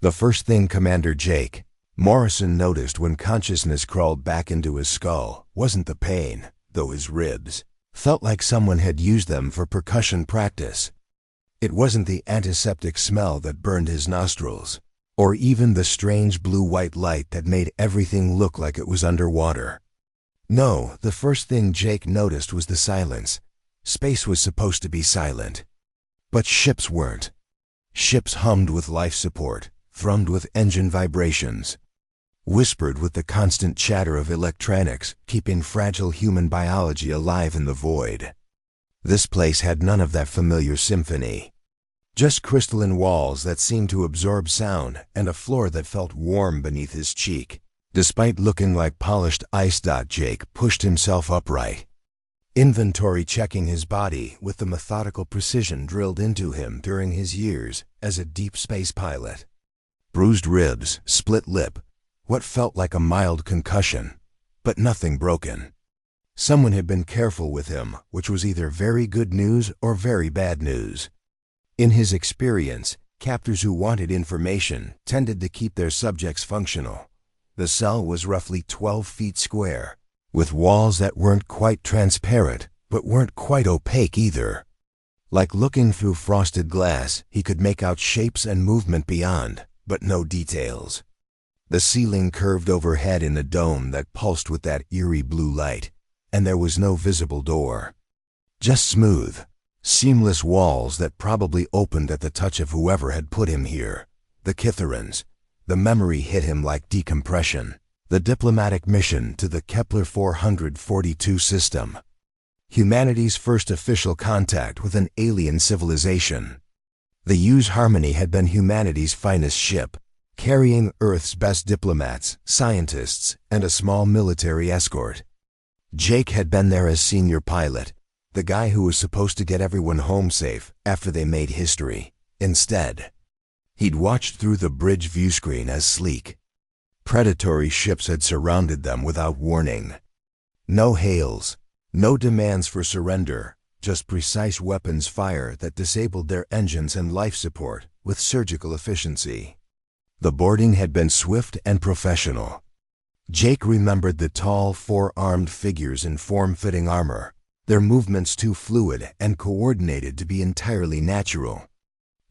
The first thing Commander Jake Morrison noticed when consciousness crawled back into his skull wasn't the pain, though his ribs felt like someone had used them for percussion practice. It wasn't the antiseptic smell that burned his nostrils, or even the strange blue-white light that made everything look like it was underwater. No, the first thing Jake noticed was the silence. Space was supposed to be silent. But ships weren't. Ships hummed with life support, thrummed with engine vibrations, whispered with the constant chatter of electronics, keeping fragile human biology alive in the void. This place had none of that familiar symphony. Just crystalline walls that seemed to absorb sound and a floor that felt warm beneath his cheek. Despite looking like polished ice. Jake pushed himself upright, inventory checking his body with the methodical precision drilled into him during his years as a deep space pilot. Bruised ribs, split lip, what felt like a mild concussion, but nothing broken. Someone had been careful with him, which was either very good news or very bad news. In his experience, captors who wanted information tended to keep their subjects functional. The cell was roughly 12 feet square, with walls that weren't quite transparent, but weren't quite opaque either. Like looking through frosted glass, he could make out shapes and movement beyond, but no details. The ceiling curved overhead in a dome that pulsed with that eerie blue light, and there was no visible door. Just smooth, seamless walls that probably opened at the touch of whoever had put him here. The Kitharans. The memory hit him like decompression. The diplomatic mission to the Kepler 442 system. Humanity's first official contact with an alien civilization. The Hughes Harmony had been humanity's finest ship, carrying Earth's best diplomats, scientists, and a small military escort. Jake had been there as senior pilot, the guy who was supposed to get everyone home safe after they made history. Instead, he'd watched through the bridge viewscreen as sleek, predatory ships had surrounded them without warning. No hails, no demands for surrender, just precise weapons fire that disabled their engines and life support with surgical efficiency. The boarding had been swift and professional. Jake remembered the tall, four-armed figures in form-fitting armor, their movements too fluid and coordinated to be entirely natural.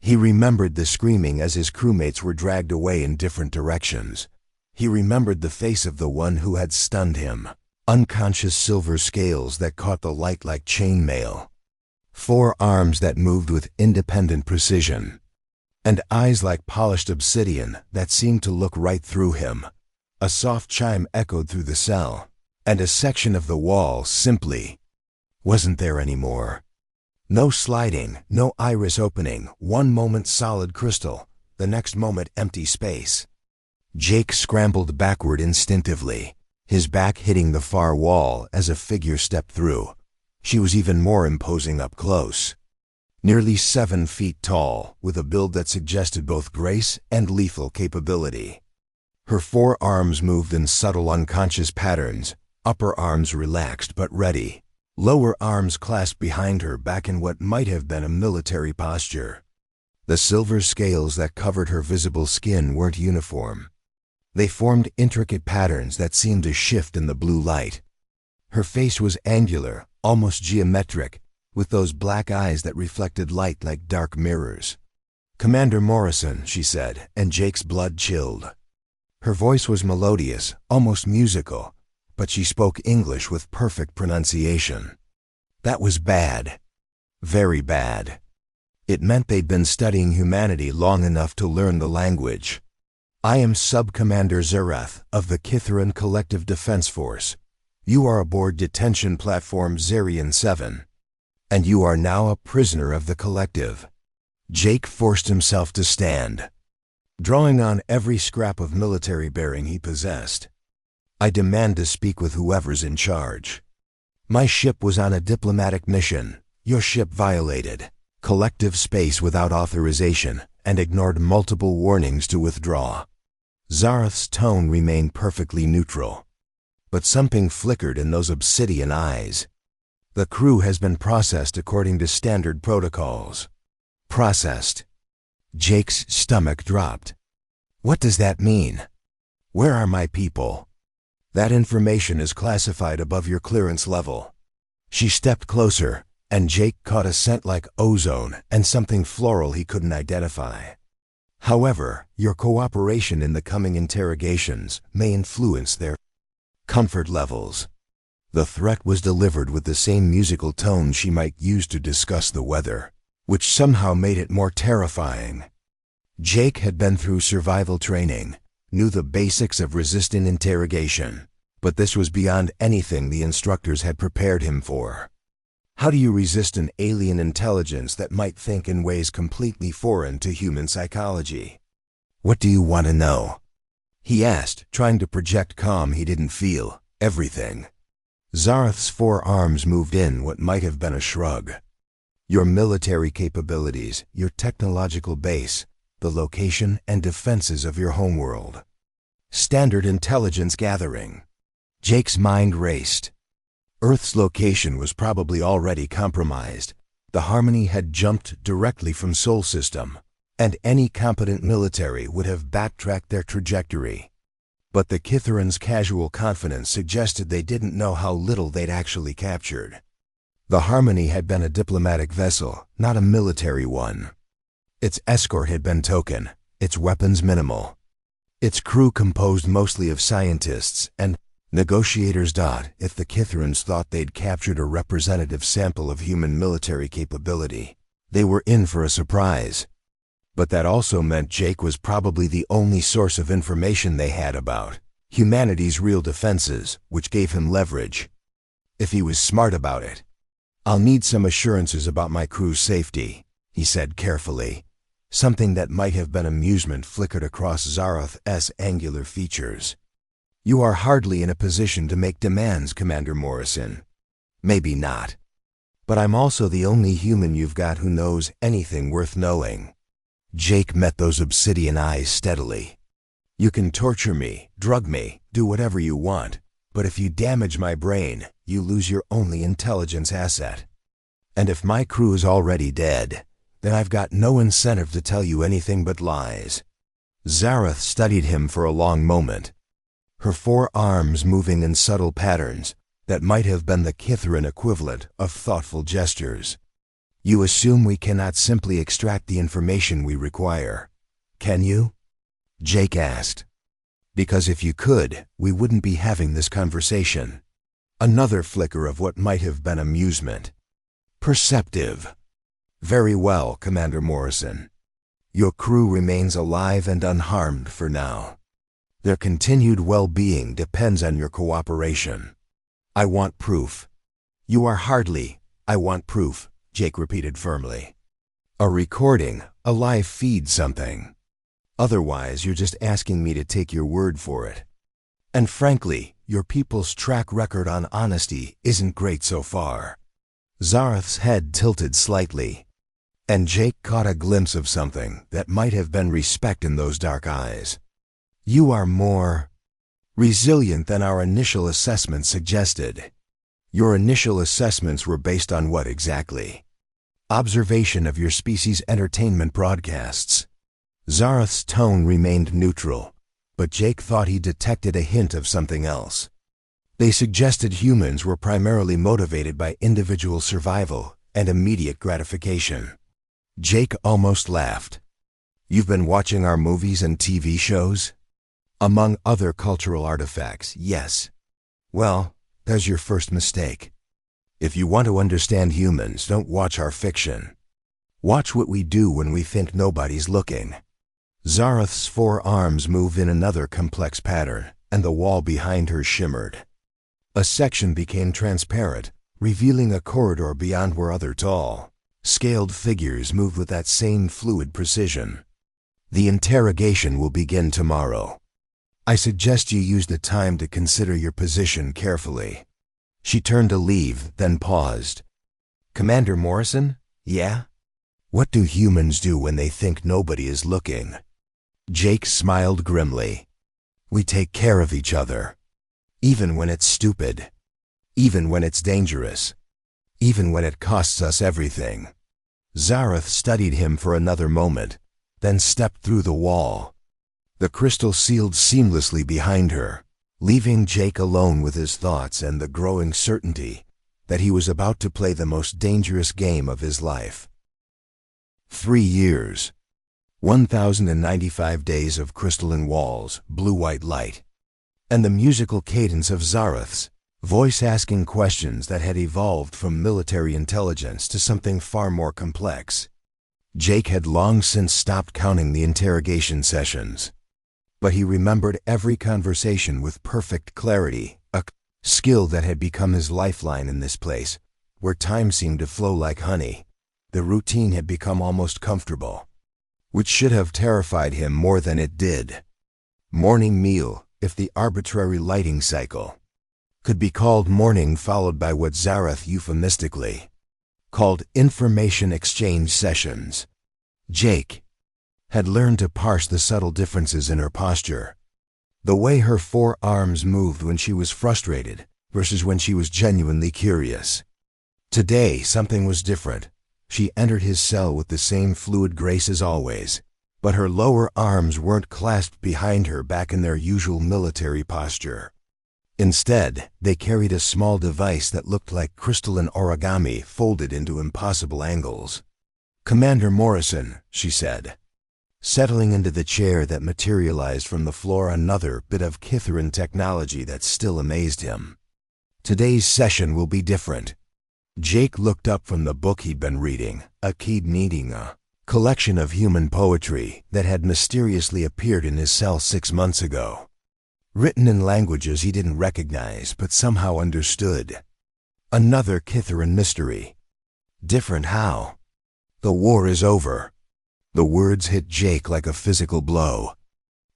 He remembered the screaming as his crewmates were dragged away in different directions. He remembered the face of the one who had stunned him, unconscious silver scales that caught the light like chainmail, four arms that moved with independent precision, and eyes like polished obsidian that seemed to look right through him. A soft chime echoed through the cell, and a section of the wall simply wasn't there anymore. No sliding, no iris opening, one moment solid crystal, the next moment empty space. Jake scrambled backward instinctively, his back hitting the far wall as a figure stepped through. She was even more imposing up close. Nearly 7 feet tall, with a build that suggested both grace and lethal capability. Her forearms moved in subtle unconscious patterns, upper arms relaxed but ready, lower arms clasped behind her back in what might have been a military posture. The silver scales that covered her visible skin weren't uniform. They formed intricate patterns that seemed to shift in the blue light. Her face was angular, almost geometric, with those black eyes that reflected light like dark mirrors. "Commander Morrison," she said, and Jake's blood chilled. Her voice was melodious, almost musical, but she spoke English with perfect pronunciation. That was bad. Very bad. It meant they'd been studying humanity long enough to learn the language. "I am Sub-Commander Zerath of the Kitharan Collective Defense Force. You are aboard detention platform Zarian 7, and you are now a prisoner of the Collective." Jake forced himself to stand, drawing on every scrap of military bearing he possessed. "I demand to speak with whoever's in charge. My ship was on a diplomatic mission. Your ship violated collective space without authorization and ignored multiple warnings to withdraw." Zarath's tone remained perfectly neutral, but something flickered in those obsidian eyes. "The crew has been processed according to standard protocols." Processed. Jake's stomach dropped. What does that mean? Where are my people? That information is classified above your clearance level. She stepped closer, and Jake caught a scent like ozone and something floral he couldn't identify. However, your cooperation in the coming interrogations may influence their comfort levels. The threat was delivered with the same musical tone she might use to discuss the weather, which somehow made it more terrifying. Jake had been through survival training, knew the basics of resistant interrogation, but this was beyond anything the instructors had prepared him for. How do you resist an alien intelligence that might think in ways completely foreign to human psychology? What do you want to know? He asked, trying to project calm he didn't feel. Everything. Zarath's forearms moved in what might have been a shrug. Your military capabilities, your technological base, the location and defenses of your homeworld. Standard intelligence gathering. Jake's mind raced. Earth's location was probably already compromised. The Harmony had jumped directly from Sol System, and any competent military would have backtracked their trajectory. But the Kitharans' casual confidence suggested they didn't know how little they'd actually captured. The Harmony had been a diplomatic vessel, not a military one. Its escort had been token, its weapons minimal. Its crew composed mostly of scientists and negotiators. If the Kitharans thought they'd captured a representative sample of human military capability, they were in for a surprise. But that also meant Jake was probably the only source of information they had about humanity's real defenses, which gave him leverage. If he was smart about it. I'll need some assurances about my crew's safety, he said carefully. Something that might have been amusement flickered across Zarath's angular features. You are hardly in a position to make demands, Commander Morrison. Maybe not. But I'm also the only human you've got who knows anything worth knowing. Jake met those obsidian eyes steadily. You can torture me, drug me, do whatever you want, but if you damage my brain, you lose your only intelligence asset. And if my crew is already dead, then I've got no incentive to tell you anything but lies. Zarath studied him for a long moment, her forearms moving in subtle patterns that might have been the Kitharan equivalent of thoughtful gestures. You assume we cannot simply extract the information we require, can you? Jake asked. Because if you could, we wouldn't be having this conversation. Another flicker of what might have been amusement. Perceptive. Very well, Commander Morrison. Your crew remains alive and unharmed for now. Their continued well-being depends on your cooperation. I want proof. You are hardly. I want proof, Jake repeated firmly. A recording, a live feed, something. Otherwise, you're just asking me to take your word for it. And frankly, your people's track record on honesty isn't great so far. Zarath's head tilted slightly, and Jake caught a glimpse of something that might have been respect in those dark eyes. You are more resilient than our initial assessment suggested. Your initial assessments were based on what exactly? Observation of your species' entertainment broadcasts. Zarath's tone remained neutral, but Jake thought he detected a hint of something else. They suggested humans were primarily motivated by individual survival and immediate gratification. Jake almost laughed. You've been watching our movies and TV shows? Among other cultural artifacts, yes. Well, there's your first mistake. If you want to understand humans, don't watch our fiction. Watch what we do when we think nobody's looking. Zarath's forearms moved in another complex pattern, and the wall behind her shimmered. A section became transparent, revealing a corridor beyond where other tall, scaled figures moved with that same fluid precision. The interrogation will begin tomorrow. I suggest you use the time to consider your position carefully. She turned to leave, then paused. Commander Morrison? Yeah? What do humans do when they think nobody is looking? Jake smiled grimly. We take care of each other. Even when it's stupid. Even when it's dangerous. Even when it costs us everything. Zarath studied him for another moment, then stepped through the wall. The crystal sealed seamlessly behind her, leaving Jake alone with his thoughts and the growing certainty that he was about to play the most dangerous game of his life. 3 years. 1,095 days of crystalline walls, blue-white light, and the musical cadence of Zarath's voice asking questions that had evolved from military intelligence to something far more complex. Jake had long since stopped counting the interrogation sessions, but he remembered every conversation with perfect clarity, a skill that had become his lifeline in this place, where time seemed to flow like honey. The routine had become almost comfortable, which should have terrified him more than it did. Morning meal, if the arbitrary lighting cycle could be called morning, followed by what Zarath euphemistically called information exchange sessions. Jake had learned to parse the subtle differences in her posture, the way her forearms moved when she was frustrated versus when she was genuinely curious. Today, something was different. She entered his cell with the same fluid grace as always, but her lower arms weren't clasped behind her back in their usual military posture. Instead, they carried a small device that looked like crystalline origami folded into impossible angles. "Commander Morrison," she said, settling into the chair that materialized from the floor, another bit of Kithaeron technology that still amazed him. "Today's session will be different." Jake looked up from the book he'd been reading, a kid needing a collection of human poetry that had mysteriously appeared in his cell 6 months ago, written in languages he didn't recognize but somehow understood. Another Kithaeron mystery. Different how? "The war is over." The words hit Jake like a physical blow.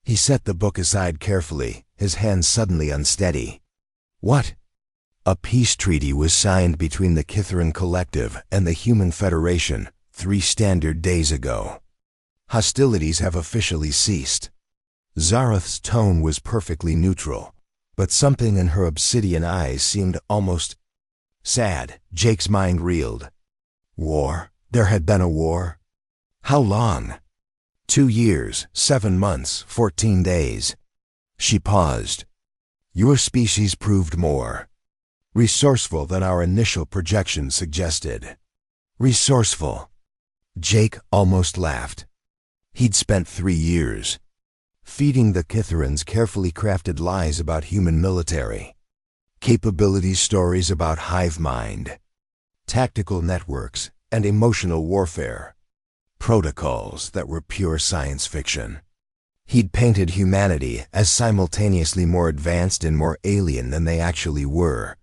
He set the book aside carefully, his hands suddenly unsteady. "What?" "A peace treaty was signed between the Kithaeron Collective and the Human Federation 3 standard days ago. Hostilities have officially ceased." Zarath's tone was perfectly neutral, but something in her obsidian eyes seemed almost sad. Jake's mind reeled. War? There had been a war? How long? 2 years, 7 months, 14 days. She paused. "Your species proved more resourceful than our initial projections suggested." Resourceful? Jake almost laughed. He'd spent 3 years feeding the Kithaerons carefully crafted lies about human military capabilities, stories about hive mind, tactical networks, and emotional warfare, protocols that were pure science fiction. He'd painted humanity as simultaneously more advanced and more alien than they actually were,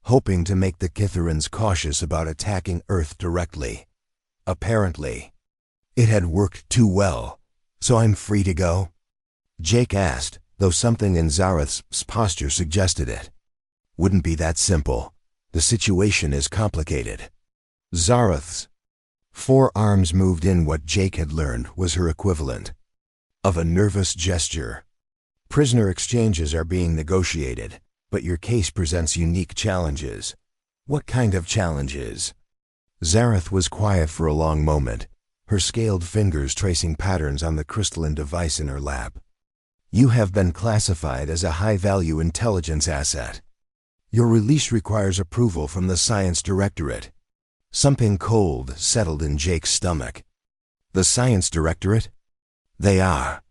hoping to make the Kithaerons cautious about attacking Earth directly. Apparently, it had worked too well. "So I'm free to go?" Jake asked, though something in Zarath's posture suggested it. "Wouldn't be that simple. The situation is complicated." Zarath's forearms moved in what Jake had learned was her equivalent of a nervous gesture. "Prisoner exchanges are being negotiated, but your case presents unique challenges." "What kind of challenges?" Zarath was quiet for a long moment, her scaled fingers tracing patterns on the crystalline device in her lap. "You have been classified as a high-value intelligence asset. Your release requires approval from the Science Directorate." Something cold settled in Jake's stomach. "The Science Directorate?" "They are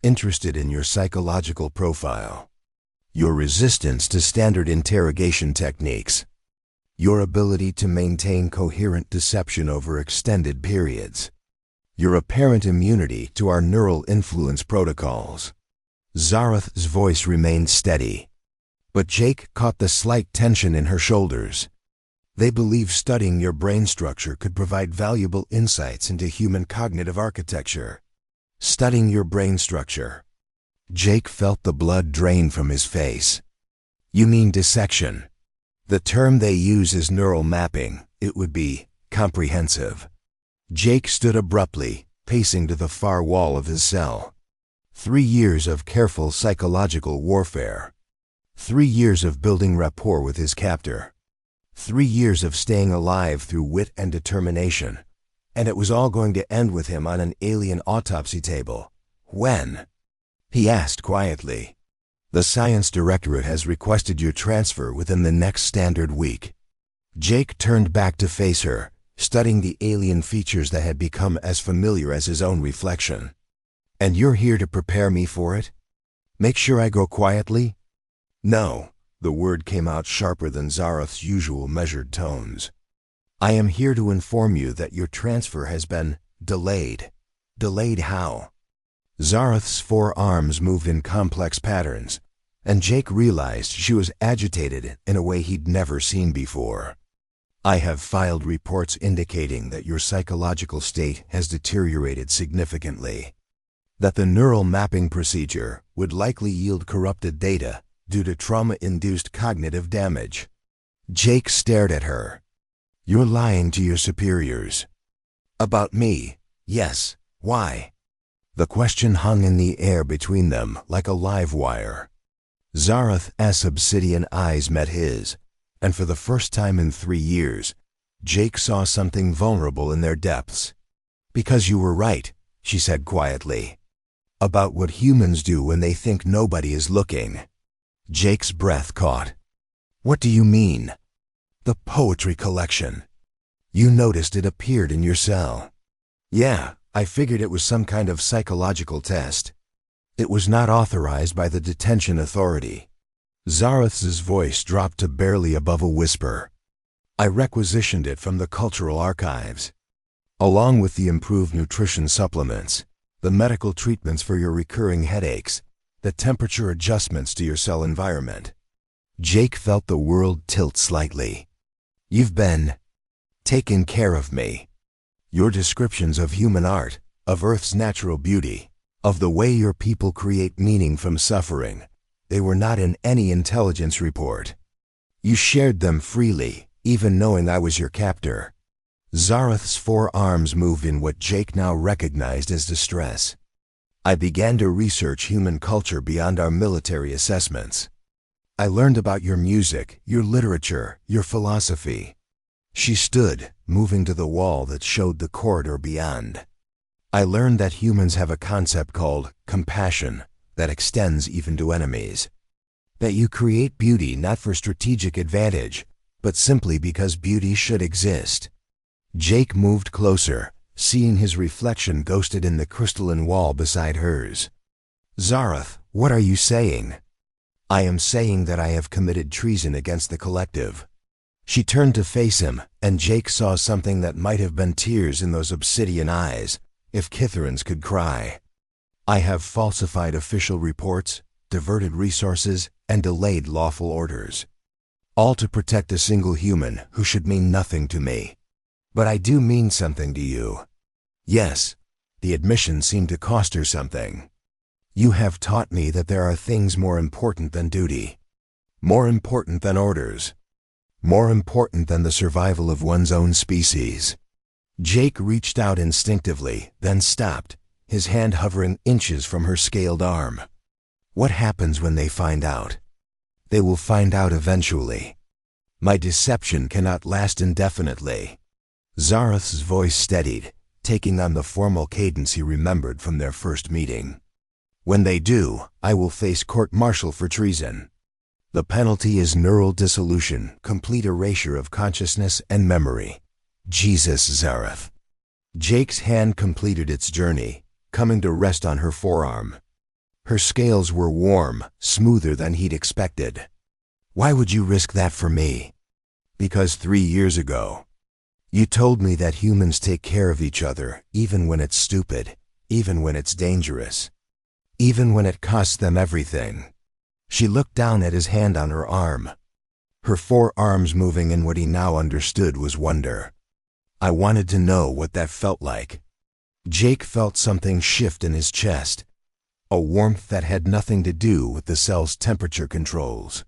interested in your psychological profile, your resistance to standard interrogation techniques, your ability to maintain coherent deception over extended periods, your apparent immunity to our neural influence protocols." Zarath's voice remained steady, but Jake caught the slight tension in her shoulders. "They believe studying your brain structure could provide valuable insights into human cognitive architecture." "Studying your brain structure?" Jake felt the blood drain from his face. "You mean dissection?" "The term they use is neural mapping. It would be comprehensive." Jake stood abruptly, pacing to the far wall of his cell. 3 years of careful psychological warfare. 3 years of building rapport with his captor. 3 years of staying alive through wit and determination. And it was all going to end with him on an alien autopsy table. When? He asked quietly. The Science Directorate has requested your transfer within the next standard week. Jake turned back to face her, studying the alien features that had become as familiar as his own reflection. And you're here to prepare me for it? Make sure I go quietly? No, the word came out sharper than Zarath's usual measured tones. I am here to inform you that your transfer has been delayed. Delayed how? Zarath's forearms moved in complex patterns, and Jake realized she was agitated in a way he'd never seen before. I have filed reports indicating that your psychological state has deteriorated significantly, that the neural mapping procedure would likely yield corrupted data due to trauma-induced cognitive damage. Jake stared at her. You're lying to your superiors. About me, yes. Why? The question hung in the air between them like a live wire. Zarath's obsidian eyes met his, and for the first time in 3 years, Jake saw something vulnerable in their depths. Because you were right, she said quietly. About what humans do when they think nobody is looking. Jake's breath caught. What do you mean? The poetry collection. You noticed it appeared in your cell. Yeah, I figured it was some kind of psychological test. It was not authorized by the detention authority. Zarath's voice dropped to barely above a whisper. I requisitioned it from the cultural archives. Along with the improved nutrition supplements, the medical treatments for your recurring headaches, the temperature adjustments to your cell environment. Jake felt the world tilt slightly. You've been taking care of me. Your descriptions of human art, of Earth's natural beauty, of the way your people create meaning from suffering, they were not in any intelligence report. You shared them freely, even knowing I was your captor. Zarath's forearms moved in what Jake now recognized as distress. I began to research human culture beyond our military assessments. I learned about your music, your literature, your philosophy. She stood, moving to the wall that showed the corridor beyond. I learned that humans have a concept called compassion that extends even to enemies. That you create beauty not for strategic advantage, but simply because beauty should exist. Jake moved closer, seeing his reflection ghosted in the crystalline wall beside hers. Zarath, what are you saying? I am saying that I have committed treason against the collective. She turned to face him, and Jake saw something that might have been tears in those obsidian eyes, if Kitherans could cry. I have falsified official reports, diverted resources, and delayed lawful orders. All to protect a single human who should mean nothing to me. But I do mean something to you. Yes, the admission seemed to cost her something. You have taught me that there are things more important than duty, more important than orders, more important than the survival of one's own species. Jake reached out instinctively, then stopped, his hand hovering inches from her scaled arm. What happens when they find out? They will find out eventually. My deception cannot last indefinitely. Zarath's voice steadied, taking on the formal cadence he remembered from their first meeting. When they do, I will face court-martial for treason. The penalty is neural dissolution, complete erasure of consciousness and memory. Jesus, Zarath. Jake's hand completed its journey, coming to rest on her forearm. Her scales were warm, smoother than he'd expected. Why would you risk that for me? Because 3 years ago, you told me that humans take care of each other, even when it's stupid, even when it's dangerous, even when it costs them everything. She looked down at his hand on her arm, her forearms moving in what he now understood was wonder. I wanted to know what that felt like. Jake felt something shift in his chest, a warmth that had nothing to do with the cell's temperature controls.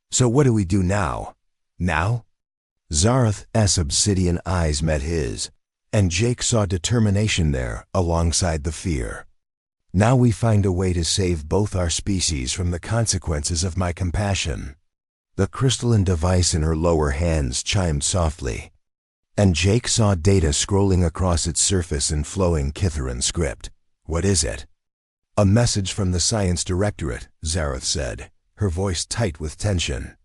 So what do we do now? Now? Zarath's obsidian eyes met his, and Jake saw determination there alongside the fear. Now we find a way to save both our species from the consequences of my compassion. The crystalline device in her lower hands chimed softly, and Jake saw data scrolling across its surface in flowing Kitheran script. What is it? A message from the Science Directorate, Zareth said, her voice tight with tension.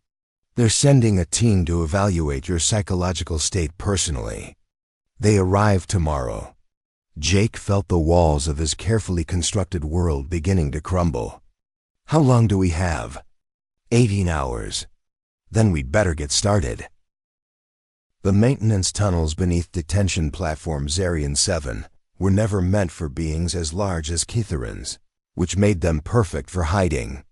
They're sending a team to evaluate your psychological state personally. They arrive tomorrow. Jake felt the walls of his carefully constructed world beginning to crumble. How long do we have? 18 hours. Then we'd better get started. The maintenance tunnels beneath detention platform Zarian 7 were never meant for beings as large as Kitharans, which made them perfect for hiding.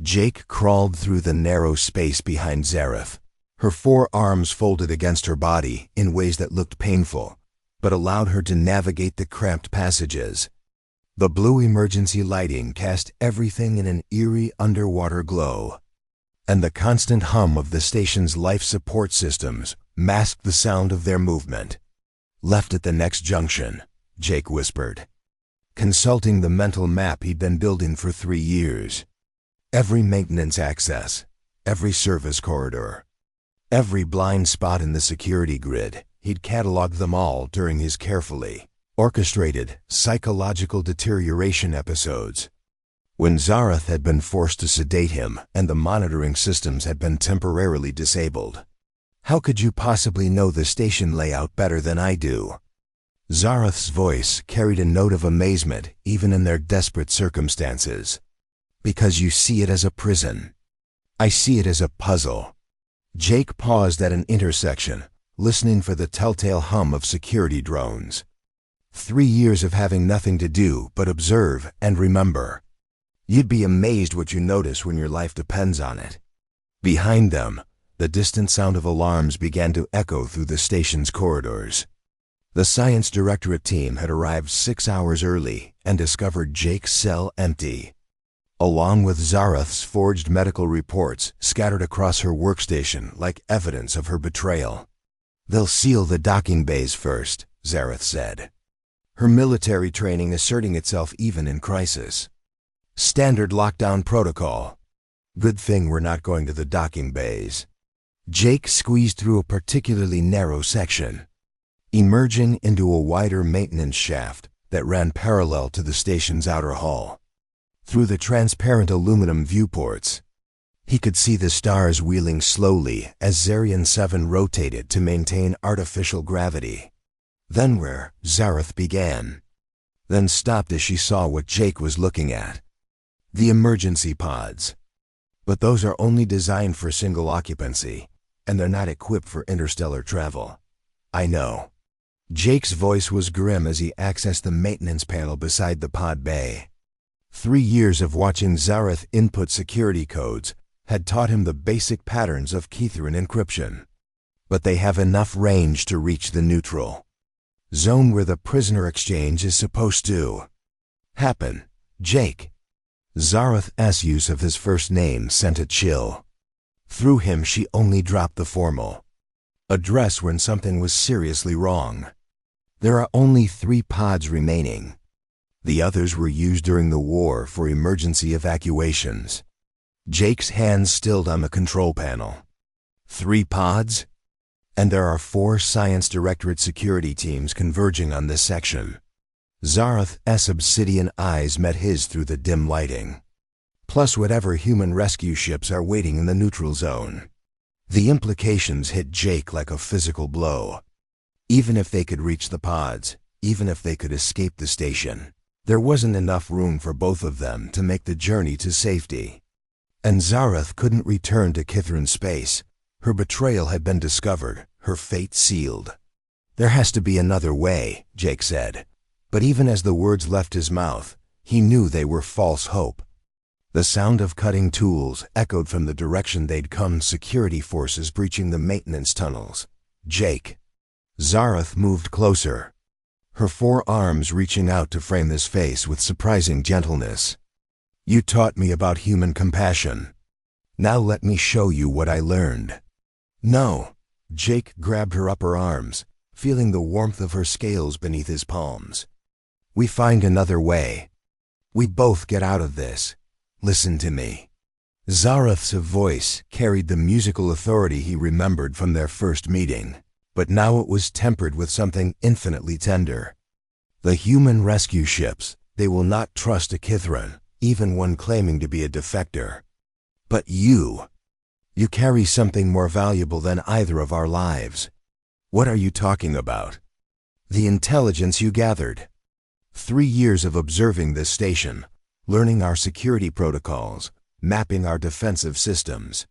Jake crawled through the narrow space behind Zareth, her 4 arms folded against her body in ways that looked painful, but allowed her to navigate the cramped passages. The blue emergency lighting cast everything in an eerie underwater glow, and the constant hum of the station's life support systems masked the sound of their movement. Left at the next junction, Jake whispered, consulting the mental map he'd been building for 3 years. Every maintenance access, every service corridor, every blind spot in the security grid, he'd cataloged them all during his carefully orchestrated psychological deterioration episodes. When Zareth had been forced to sedate him and the monitoring systems had been temporarily disabled. How could you possibly know the station layout better than I do? Zareth's voice carried a note of amazement even in their desperate circumstances. Because you see it as a prison. I see it as a puzzle. Jake paused at an intersection, listening for the telltale hum of security drones. 3 years of having nothing to do but observe and remember. You'd be amazed what you notice when your life depends on it. Behind them, the distant sound of alarms began to echo through the station's corridors. The Science Directorate team had arrived 6 hours early and discovered Jake's cell empty, along with Zareth's forged medical reports scattered across her workstation like evidence of her betrayal. They'll seal the docking bays first, Zareth said, her military training asserting itself even in crisis. Standard lockdown protocol. Good thing we're not going to the docking bays. Jake squeezed through a particularly narrow section, emerging into a wider maintenance shaft that ran parallel to the station's outer hull. Through the transparent aluminum viewports, he could see the stars wheeling slowly as Zarian 7 rotated to maintain artificial gravity. Then where Zareth began, then stopped as she saw what Jake was looking at. The emergency pods. But those are only designed for single occupancy, and they're not equipped for interstellar travel. I know. Jake's voice was grim as he accessed the maintenance panel beside the pod bay. 3 years of watching Zareth input security codes had taught him the basic patterns of Kitharan encryption. But they have enough range to reach the neutral zone where the prisoner exchange is supposed to happen. Jake. Zareth's use of his first name sent a chill. Through him she only dropped the formal address when something was seriously wrong. There are only 3 pods remaining. The others were used during the war for emergency evacuations. Jake's hands stilled on the control panel. 3 pods? And there are 4 Science Directorate security teams converging on this section. Zareth's obsidian eyes met his through the dim lighting. Plus whatever human rescue ships are waiting in the neutral zone. The implications hit Jake like a physical blow. Even if they could reach the pods, even if they could escape the station, there wasn't enough room for both of them to make the journey to safety. And Zareth couldn't return to Kitharan space. Her betrayal had been discovered, her fate sealed. There has to be another way, Jake said. But even as the words left his mouth, he knew they were false hope. The sound of cutting tools echoed from the direction they'd come, security forces breaching the maintenance tunnels. Jake. Zareth moved closer, her 4 arms reaching out to frame his face with surprising gentleness. You taught me about human compassion. Now let me show you what I learned. No. Jake grabbed her upper arms, feeling the warmth of her scales beneath his palms. We find another way. We both get out of this. Listen to me. Zareth's voice carried the musical authority he remembered from their first meeting, but now it was tempered with something infinitely tender. The human rescue ships, They will not trust a Kithran, even one claiming to be a defector. But you carry something more valuable than either of our lives. What are you talking about? The intelligence you gathered. 3 years of observing this station, learning our security protocols, mapping our defensive systems.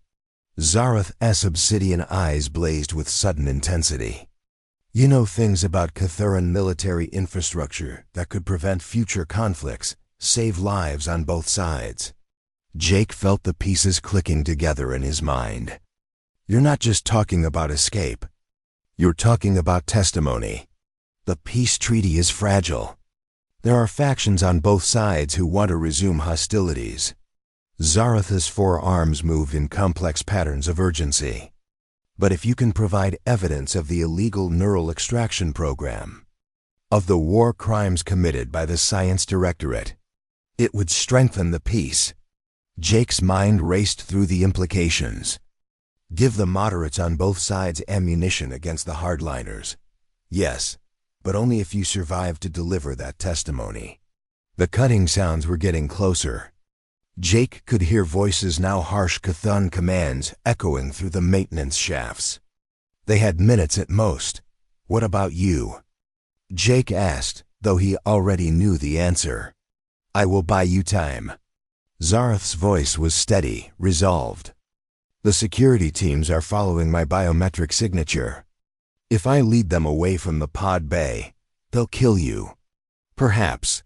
Zareth's obsidian eyes blazed with sudden intensity. You know things about Kithuran military infrastructure that could prevent future conflicts, save lives on both sides. Jake felt the pieces clicking together in his mind. You're not just talking about escape. You're talking about testimony. The peace treaty is fragile. There are factions on both sides who want to resume hostilities. Zareth's forearms moved in complex patterns of urgency. But if you can provide evidence of the illegal neural extraction program, of the war crimes committed by the Science Directorate, it would strengthen the peace. Jake's mind raced through the implications. Give the moderates on both sides ammunition against the hardliners. Yes, but only if you survive to deliver that testimony. The cutting sounds were getting closer. Jake could hear voices, now harsh Chthon commands, echoing through the maintenance shafts. They had minutes at most. What about you? Jake asked, though he already knew the answer. I will buy you time. Zareth's voice was steady, resolved. The security teams are following my biometric signature. If I lead them away from the pod bay, they'll kill you. Perhaps.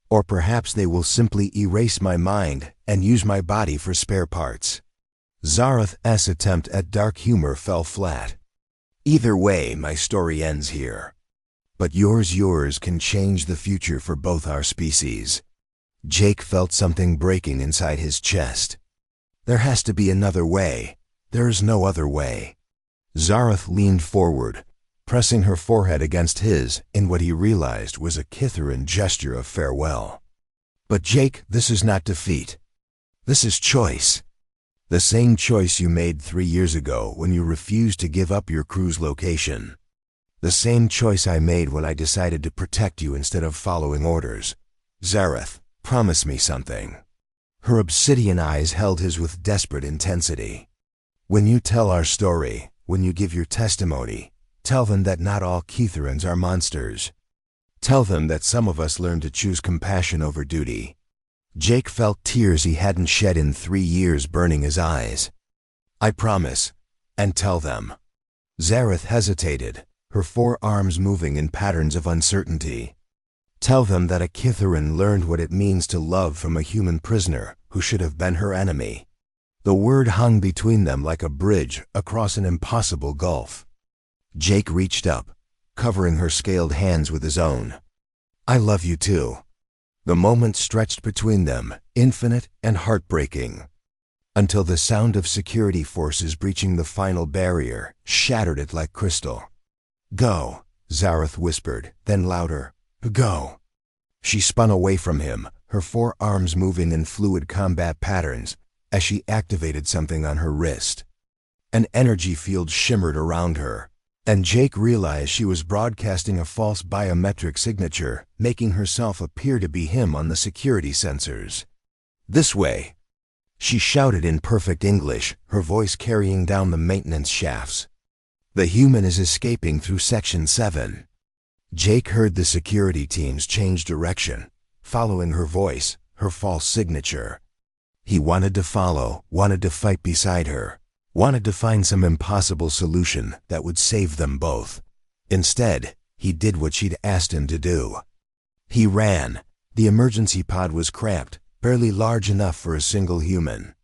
Or perhaps they will simply erase my mind and use my body for spare parts. Zareth's attempt at dark humor fell flat. Either way, my story ends here. But yours can change the future for both our species. Jake felt something breaking inside his chest. There has to be another way. There is no other way. Zareth leaned forward, pressing her forehead against his in what he realized was a Kithuran gesture of farewell. But Jake, this is not defeat. This is choice. The same choice you made 3 years ago when you refused to give up your crew's location. The same choice I made when I decided to protect you instead of following orders. Zareth, promise me something. Her obsidian eyes held his with desperate intensity. When you tell our story, when you give your testimony, tell them that not all Kithurans are monsters. Tell them that some of us learn to choose compassion over duty. Jake felt tears he hadn't shed in 3 years burning his eyes. I promise. And tell them. Zareth hesitated, her forearms moving in patterns of uncertainty. Tell them that a Kithuran learned what it means to love from a human prisoner who should have been her enemy. The word hung between them like a bridge across an impossible gulf. Jake reached up, covering her scaled hands with his own. I love you too. The moment stretched between them, infinite and heartbreaking, until the sound of security forces breaching the final barrier shattered it like crystal. Go, Zareth whispered, then louder. Go. She spun away from him, her forearms moving in fluid combat patterns as she activated something on her wrist. An energy field shimmered around her, and Jake realized she was broadcasting a false biometric signature, making herself appear to be him on the security sensors. This way. She shouted in perfect English, her voice carrying down the maintenance shafts. The human is escaping through Section 7. Jake heard the security teams change direction, following her voice, her false signature. He wanted to follow, wanted to fight beside her, wanted to find some impossible solution that would save them both. Instead, he did what she'd asked him to do. He ran. The emergency pod was cramped, barely large enough for a single human.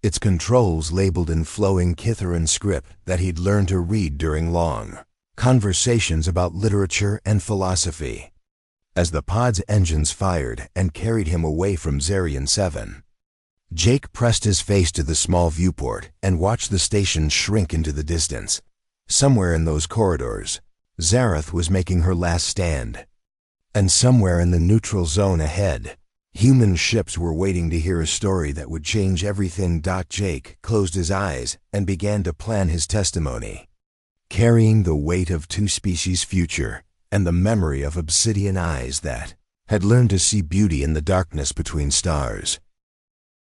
Its controls labeled in flowing Kithuran script that he'd learned to read during long conversations about literature and philosophy. As the pod's engines fired and carried him away from Zarian 7, Jake pressed his face to the small viewport and watched the station shrink into the distance. Somewhere in those corridors, Zareth was making her last stand. And somewhere in the neutral zone ahead, human ships were waiting to hear a story that would change everything. Jake closed his eyes and began to plan his testimony. Carrying the weight of two species' future and the memory of obsidian eyes that, had learned to see beauty in the darkness between stars.